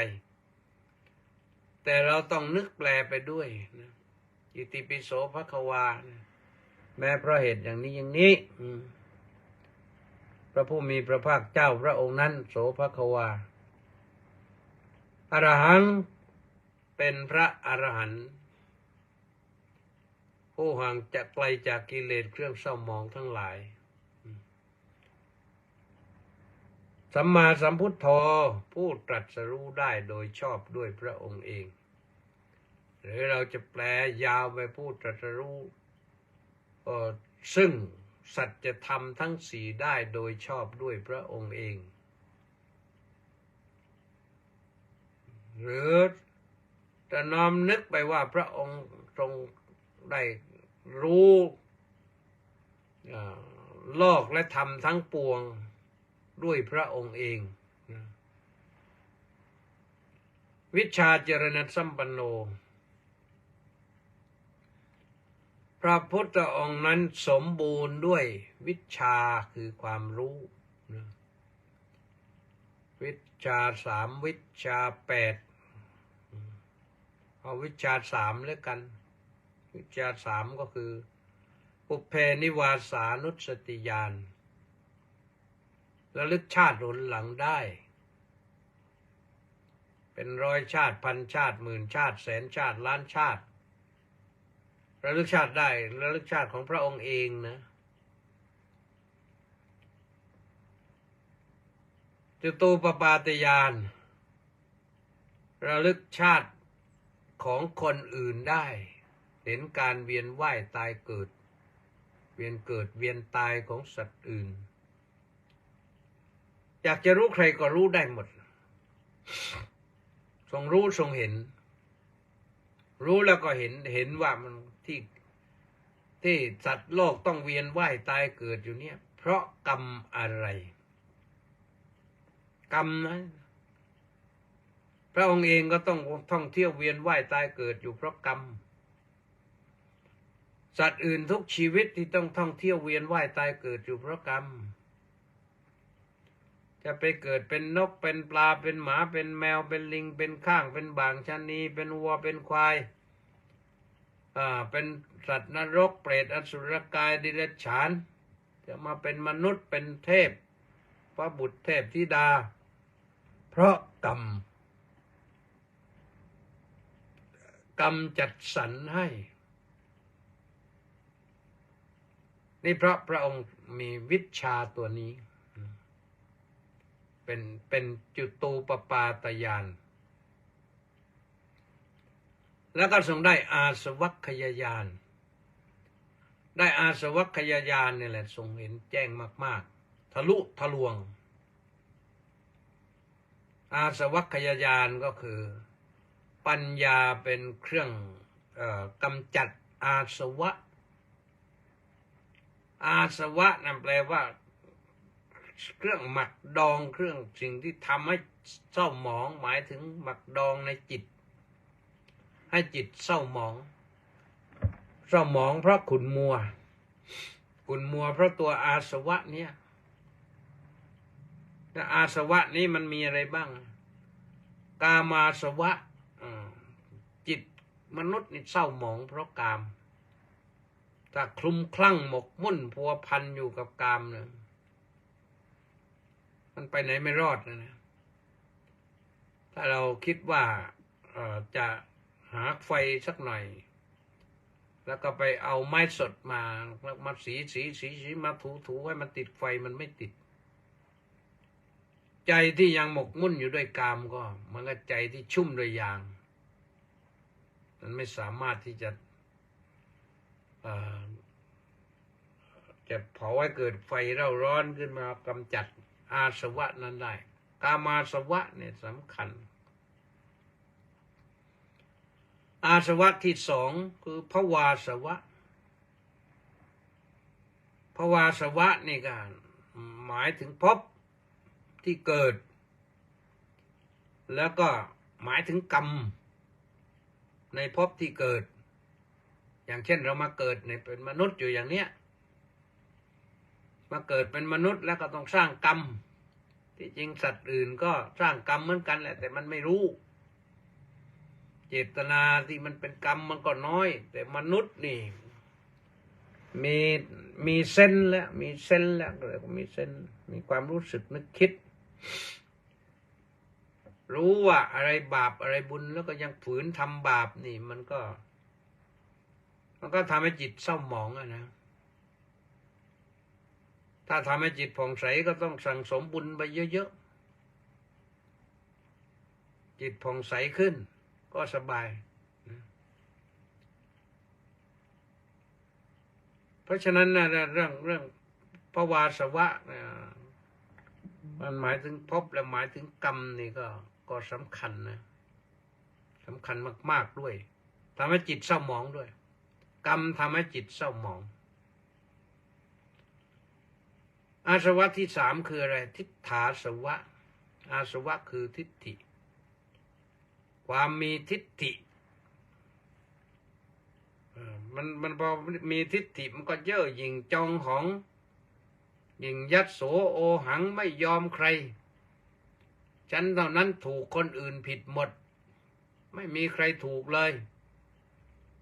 Speaker 2: แต่เราต้องนึกแปลไปด้วยนะอิติปิโสภควาแม้เพราะเหตุอย่างนี้อย่างนี้พระผู้มีพระภาคเจ้าพระองค์นั้นโสภควาอรหังเป็นพระอรหันต์ผู้ห่างจากไกลจากกิเลสเครื่องเศร้าหมองทั้งหลายสัมมาสัมพุทโธผู้ตรัสรู้ได้โดยชอบด้วยพระองค์เองหรือเราจะแปลยาวไปผู้ตรัสรู้ซึ่งสัจธรรมทั้งสี่ได้โดยชอบด้วยพระองค์เองหรือจะน้อมนึกไปว่าพระองค์ทรงได้รู้โลกและธรรมทั้งปวงด้วยพระองค์เองวิชชาจรณสัมปันโนพระพุทธองค์นั้นสมบูรณ์ด้วยวิชชาคือความรู้วิชชา3วิชชา8เอาวิชชา3แล้วกันวิชชา3ก็คือปุพเพนิวาสานุสติญาณระลึกชาติหนหลังได้เป็นร้อยชาติพันชาติหมื่นชาติแสนชาติล้านชาติระลึกชาติได้ระลึกชาติของพระองค์เองนะจตูปปาตญาณระลึกชาติของคนอื่นได้เห็นการเวียนว่ายตายเกิดเวียนเกิดเวียนตายของสัตว์อื่นอยากจะรู้ใครก็รู้ได้หมดทรงรู้ทรงเห็นรู้แล้วก็เห็นว่ามันที่สัตว์โลกต้องเวียนว่ายตายเกิดอยู่เนี่ยเพราะกรรมอะไรกรรมนะพระองค์เองก็ต้องท่องเที่ยวเวียนว่ายตายเกิดอยู่เพราะกรรมสัตว์อื่นทุกชีวิตที่ต้องท่องเที่ยวเวียนว่ายตายเกิดอยู่เพราะกรรมจะไปเกิดเป็นนกเป็นปลาเป็นหมาเป็นแมวเป็นลิงเป็นข้างเป็นบางชะนีเป็นวัวเป็นควายเป็นสัตว์นรกเปรตอสุรกายดิเรกชันจะมาเป็นมนุษย์เป็นเทพพระบุตรเทพธิดาเพราะกรรมจัดสรรให้นี่เพราะพระองค์มีวิชชาตัวนี้เป็นจุตูปปาตญาณแล้วก็ทรงได้อาสวัคคยญาณได้อาสวัคคยญาณนี่แหละทรงเห็นแจ้งมากๆทะลุทะลวงอาสวัคคยญาณก็คือปัญญาเป็นเครื่องกำจัดอาสวะนั่นแปลว่าเครื่องหมักดองเครื่องสิ่งที่ทำให้เศร้าหมองหมายถึงหมักดองในจิตให้จิตเศร้าหมองเพราะขุ่นมัวเพราะตัวอาสวะเนี่ยแต่อาสวะนี้มันมีอะไรบ้างกามาสวะจิตมนุษย์นี่เศร้าหมองเพราะกามถ้าคลุมคลั่งหมกมุ่นพัวพันอยู่กับกามเนี่ยมันไปไหนไม่รอดนะถ้าเราคิดว่า จะหาไฟสักหน่อยแล้วก็ไปเอาไม้สดมาแล้วมาสีมาถูให้มันติดไฟมันไม่ติดใจที่ยังหมกมุ่นอยู่ด้วยกามก็มันก็ใจที่ชุ่มด้วยยางมันไม่สามารถที่จะเผาให้เกิดไฟเร่าร้อนขึ้นมากำจัดอาสวะนั้นได้กามาสวะเนี่ยสำคัญอาสวะที่สองคือภวาสวะภวาสวะนี่ก็หมายถึงภพที่เกิดแล้วก็หมายถึงกรรมในภพที่เกิดอย่างเช่นเรามาเกิดในเป็นมนุษย์อยู่อย่างเนี้ยมาเกิดเป็นมนุษย์แล้วก็ต้องสร้างกรรมที่จริงสัตว์อื่นก็สร้างกรรมเหมือนกันแหละแต่มันไม่รู้เจตนาที่มันเป็นกรรมมันก็น้อยแต่มนุษย์นี่มีเส้นแล้วมีเส้นแล้วก็เลยมีเส้นมีความรู้สึกนึกคิดรู้ว่าอะไรบาปอะไรบุญแล้วก็ยังฝืนทำบาปนี่มันก็ทำให้จิตเศร้าหมองอะนะถ้าทำให้จิตผ่องใสก็ต้องสั่งสมบุญไปเยอะๆจิตผ่องใสขึ้นก็สบายเพราะฉะนั้นนะเรื่องภวาสวะมันหมายถึงภพและหมายถึงกรรมนี่ก็สำคัญนะสำคัญมากๆด้วยทำให้จิตเศร้าหมองด้วยกรรมทำให้จิตเศร้าหมองอาสวะที่สามคืออะไรทิฏฐาสวะอาสวะคือทิฏฐิความมีทิฏฐิมันพอมีทิฏฐิมันก็เย่อหยิ่งจองหองหยิ่งยัดโสโอหังไม่ยอมใครฉันเท่านั้นถูกคนอื่นผิดหมดไม่มีใครถูกเลย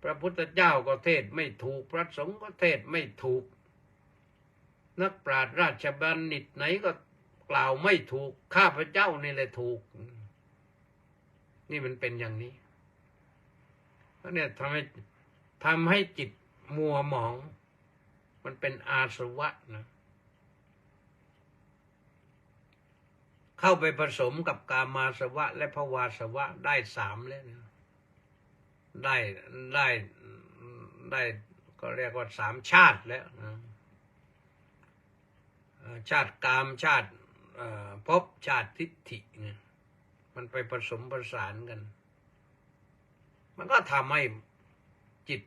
Speaker 2: พระพุทธเจ้าก็เทศไม่ถูกพระสงฆ์ก็เทศไม่ถูกนักปราชญ์ราชบัณฑิตไหนก็กล่าวไม่ถูกข้าพเจ้านี่แหละถูกนี่มันเป็นอย่างนี้แล้วเนี่ยทำให้จิตมัวหมองมันเป็นอาสวะนะเข้าไปผสมกับกามาสวะและภวาสวะได้สามแล้วนะได้ก็เรียกว่าสามชาติแล้วนะชาติกามชาติภพชาติทิฏฐิเนี่ยมันไปผสมผสานกันมันก็ทำให้จิต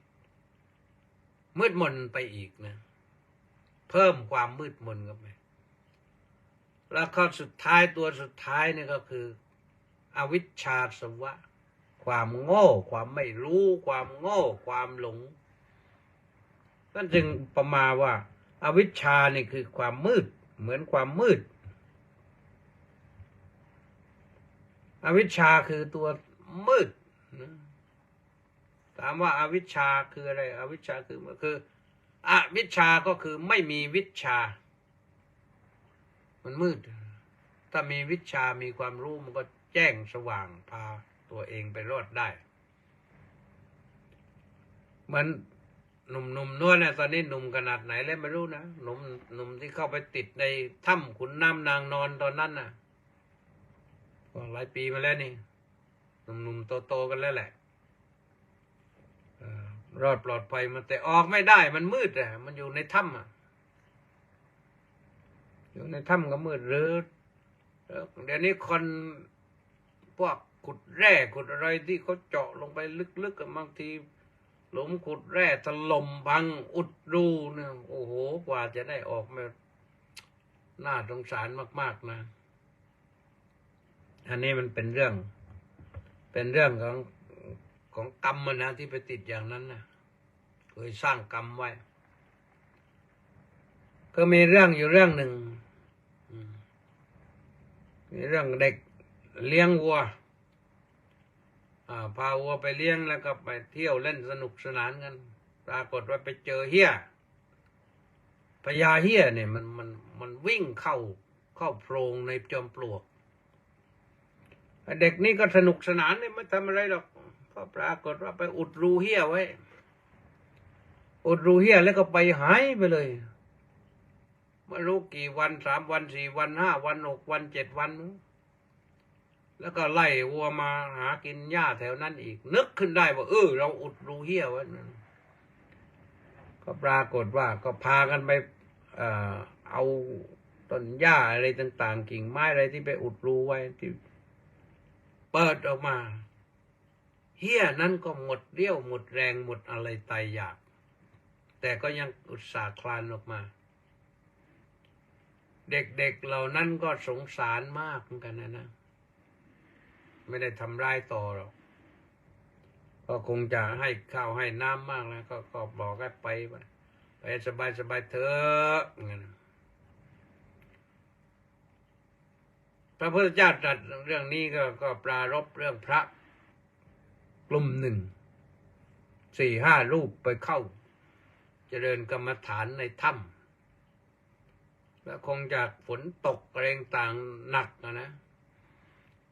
Speaker 2: มืดมนไปอีกนะเพิ่มความมืดมนเข้าไปแล้วข้อสุดท้ายตัวสุดท้ายนี่ก็คืออวิชชาสวะความโง่ความไม่รู้ความโง่ความหลงนั่นจึงประมาณว่าอวิชชานี่คือความมืดเหมือนความมืดอวิชชาคือตัวมืดถามว่าอวิชชาคืออะไรอวิชชาคืออวิชชาก็คือไม่มีวิชชามันมืดถ้ามีวิชามีความรู้มันก็แจ้งสว่างพาตัวเองไปรอดได้เหมือนหนุ่มนวลเนี่ยตอนนี้หนุ่มขนาดไหนแล้วไม่รู้นะหนุ่มที่เข้าไปติดในถ้ำขุนน้ำนางนอนตอนนั้นน่ะก็หลายปีมาแล้วนี่หนุ่มโตกันแล้วแหละรอดปลอดภัยมาแต่ออกไม่ได้มันมืดอ่ะมันอยู่ในถ้ำอ่ะอยู่ในถ้ำก็มืดหรือเดี๋ยวนี้คนพวกขุดแร่ขุดอะไรที่เขาเจาะลงไปลึกๆบางทีหลุมขุดแร่ถล่มพังอุดรูเนี่ยโอ้โหกว่าจะได้ออกมาน่าสงสารมากๆนะอันนี้มันเป็นเรื่องของกรรมนะที่ไปติดอย่างนั้นนะเคยสร้างกรรมไว้ก็มีเรื่องอยู่เรื่องหนึ่งมีเรื่องเด็กเลี้ยงวัวพาวัวไปเลี้ยงแล้วก็ไปเที่ยวเล่นสนุกสนานกันปรากฏว่าไปเจอเหี้ยพญาเหี้ยเนี่ยมันวิ่งเข้าโพรงในจอมปลวก เด็กนี่ก็สนุกสนานเลยไม่ทำอะไรหรอกก็ปรากฏว่าไปอุดรูเหี้ยไว้อุดรูเหี้ยแล้วก็ไปหายไปเลยไม่รู้กี่วัน3 วัน 4 วัน 5 วัน 6 วัน 7 วันแล้วก็ไล่วัวมาหากินหญ้าแถวนั้นอีกนึกขึ้นได้ว่าเราอุดรูเหี้ยไว้ก็ปรากฏว่าก็พากันไปเอาต้นหญ้าอะไรต่างๆกิ่งไม้อะไรที่ไปอุดรูไว้ที่เปิดออกมาเหี้ยนั้นก็หมดเรี่ยวหมดแรงหมดอะไรตายอยากแต่ก็ยังอุตส่าห์คลานออกมาเด็กๆเหล่านั้นก็สงสารมากเหมือนกันนะไม่ได้ทำร้ายต่อหรอกก็คงจะให้ข้าวให้น้ำมากแล้วก็บอกให้ไปสบายเถอะงั้นพระพุทธเจ้าตรัสเรื่องนี้ก็ปรารภเรื่องพระกลุ่มหนึ่ง4-5 รูปไปเข้าเจริญกรรมฐานในถ้ำแล้วคงจากฝนตกแรงต่างหนักนะ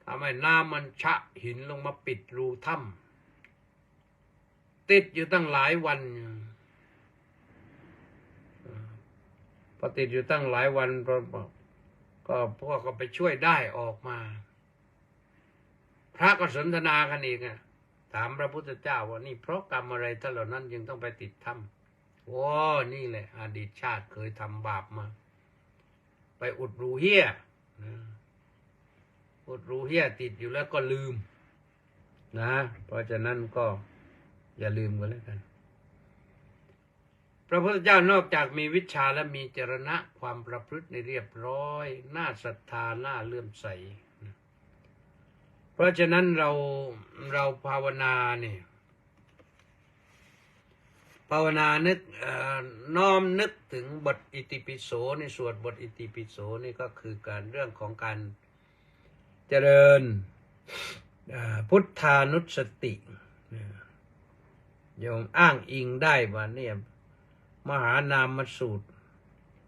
Speaker 2: ทำให้น้ำมันชะหินลงมาปิดรูถ้ำติดอยู่ตั้งหลายวันพอติดอยู่ตั้งหลายวันก็พวกก็ไปช่วยได้ออกมาพระก็สนทนากันอีกถามพระพุทธเจ้าว่านี่เพราะกรรมอะไรท่านเหล่านั้นจึงต้องไปติดถ้ำว้านี่แหละอดีตชาติเคยทำบาปมาไปอุดรูเหี้ยอุดรูเหี้ยติดอยู่แล้วก็ลืมนะเพราะฉะนั้นก็อย่าลืมกันแล้วกันพระพุทธเจ้านอกจากมีวิชาและมีจรณะความประพฤติในเรียบร้อยน่าศรัทธาน่าเลื่อมใสเพราะฉะนั้นเราภาวนาเนี่ยภาวนานึกน้อมนึกถึงบทอิติปิโสในสวดบทอิติปิโสนี่ก็คือการเรื่องของการเจริญพุทธานุสติโยมอ้างอิงได้ว่าเนี่ยมหานามสูตร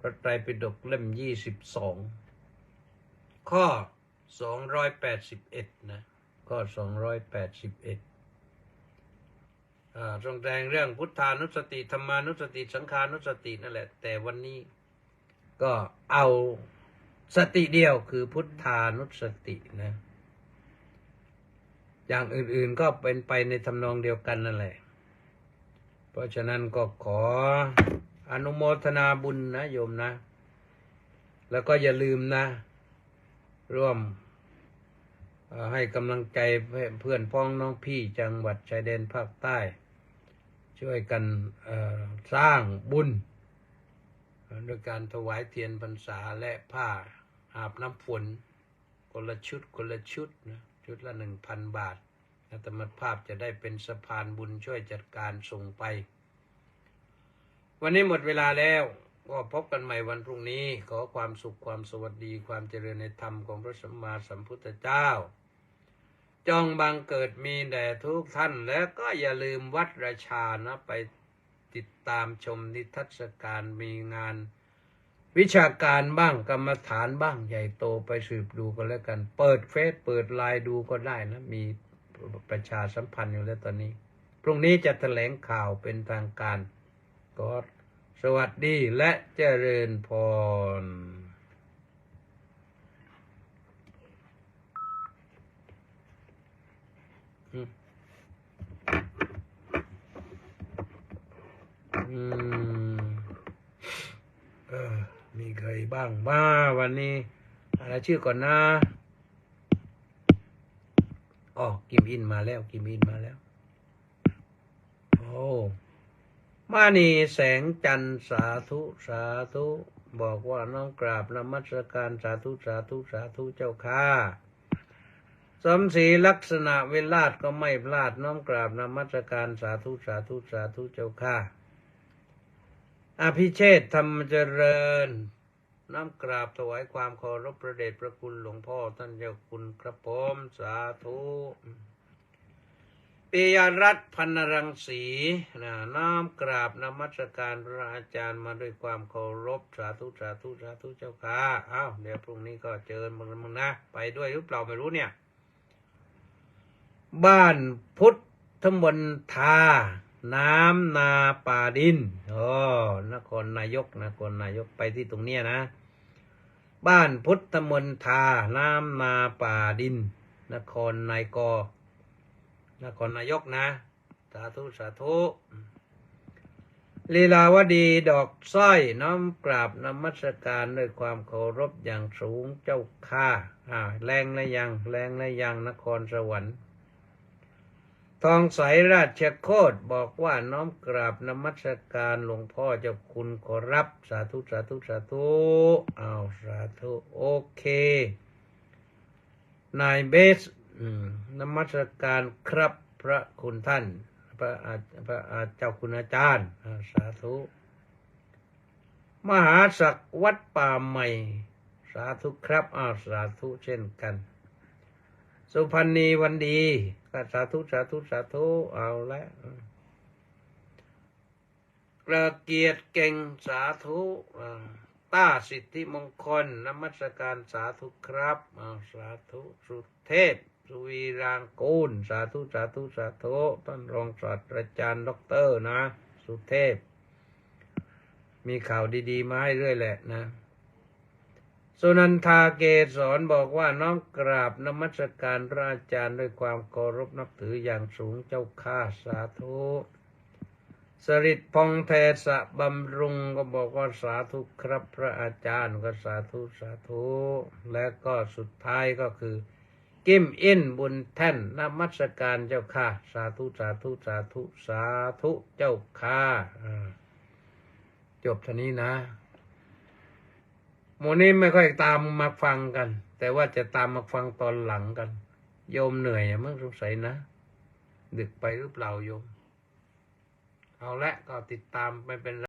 Speaker 2: พระไตรปิฎกเล่ม22ข้อ281นะข้อ281ทรงแสดงเรื่องพุทธานุสติธรรมานุสติสังขานุสตินั่นแหละแต่วันนี้ก็เอาสติเดียวคือพุทธานุสตินะอย่างอื่นๆก็เป็นไปในทำนองเดียวกันนั่นแหละเพราะฉะนั้นก็ขออนุโมทนาบุญนะโยมนะแล้วก็อย่าลืมนะร่วมให้กำลังใจเพื่อนพ้องน้องพี่จังหวัดชายแดนภาคใต้ช่วยกันสร้างบุญโดยการถวายเทียนพรรษาและผ้าอาบน้ำฝนคนละชุดนะชุดละ 1,000 บาทอาตมาภาพจะได้เป็นสะพานบุญช่วยจัดการส่งไปวันนี้หมดเวลาแล้วก็พบกันใหม่วันพรุ่งนี้ขอความสุขความสวัสดีความเจริญในธรรมของพระสัมมาสัมพุทธเจ้าจงบังเกิดมีแด่ทุกท่านแล้วก็อย่าลืมวัดราชานะไปติดตามชมนิทรรศการมีงานวิชาการบ้างกรรมฐานบ้างใหญ่โตไปสืบดูกันแล้วกันเปิดเฟซเปิดไลน์ดูก็ได้นะมีประชาสัมพันธ์อยู่แล้วตอนนี้พรุ่งนี้จะแถลงข่าวเป็นทางการก็สวัสดีและเจริญพรมีใครบ้างมาวันนี้อะไรชื่อก่อนนะกิมอินมาแล้วโอ้มานี่แสงจันทร์สาธุบอกว่าน้องกราบนมัสการสาธุเจ้าค่ะสมศรีลักษณะเวลาศก็ไม่พลาดน้อมกราบนมัสการสาธุเจ้าค่ะอภิเชษธรรมเจริญน้อมกราบถวายความเคารพพระเดชพระคุณหลวงพ่อท่านเจ้าคุณครับผมสาธุปิยรัตน์พันรังสีน้อมกราบนมัสการพระอาจารย์มาด้วยความเคารพสาธุเจ้าค่ะเดี๋ยวพรุ่งนี้ก็เจอมึงนะไปด้วยหรือเปล่าไม่รู้เนี่ย บ้านพุทธมณฑาน้ำนาป่าดินนครนายกไปที่ตรงเนี้ยนะบ้านพุทธมณฑาน้ำนาป่าดินนครนายกนะสาธุสาธุลีลาวดีดอกสร้อยน้อมกราบนมัสการด้วยความเคารพอย่างสูงเจ้าข้าแรงและยังนครสวรรค์ทองใสราชโคตบอกว่าน้อมกราบนมัสการหลวงพ่อเจ้าคุณขอรับสาธุสาธุโอเคนายเบสนมัสการครับพระคุณท่านพระเจ้าคุณอาจารย์สาธุมหาศักดิ์วัดป่าใหม่สาธุครับสาธุเช่นกันสุพรรณีวันดีสาธุเอาละระเกียรติเก่งสาธุต้าสิทธิมงคลนมัสการสาธุครับสาธุสุเทพสุวีรางกูลสาธุท่านรองศาสตราจารย์ด็อกเตอร์นะสุเทพมีข่าวดีๆมาให้เรื่อยแหละนะสุนันทาเกศรบอกว่าน้อมกราบนมัสการพระอาจารย์ด้วยความเคารพนับถืออย่างสูงเจ้าข้าสาธุสริตพงษ์เทศะบำรุงก็บอกว่าสาธุครับพระอาจารย์ก็สาธุและก็สุดท้ายก็คือกิมอินบุญแท่นนมัสการเจ้าข้าสาธุเจ้าข้าจบเท่านี้นะหมู่นี้ไม่ค่อยตามมาฟังกันแต่ว่าจะตามมาฟังตอนหลังกันโยมเหนื่อยมั้งสงสัยนะดึกไปหรือเปล่าโยมเอาละก็ติดตามไม่เป็นไร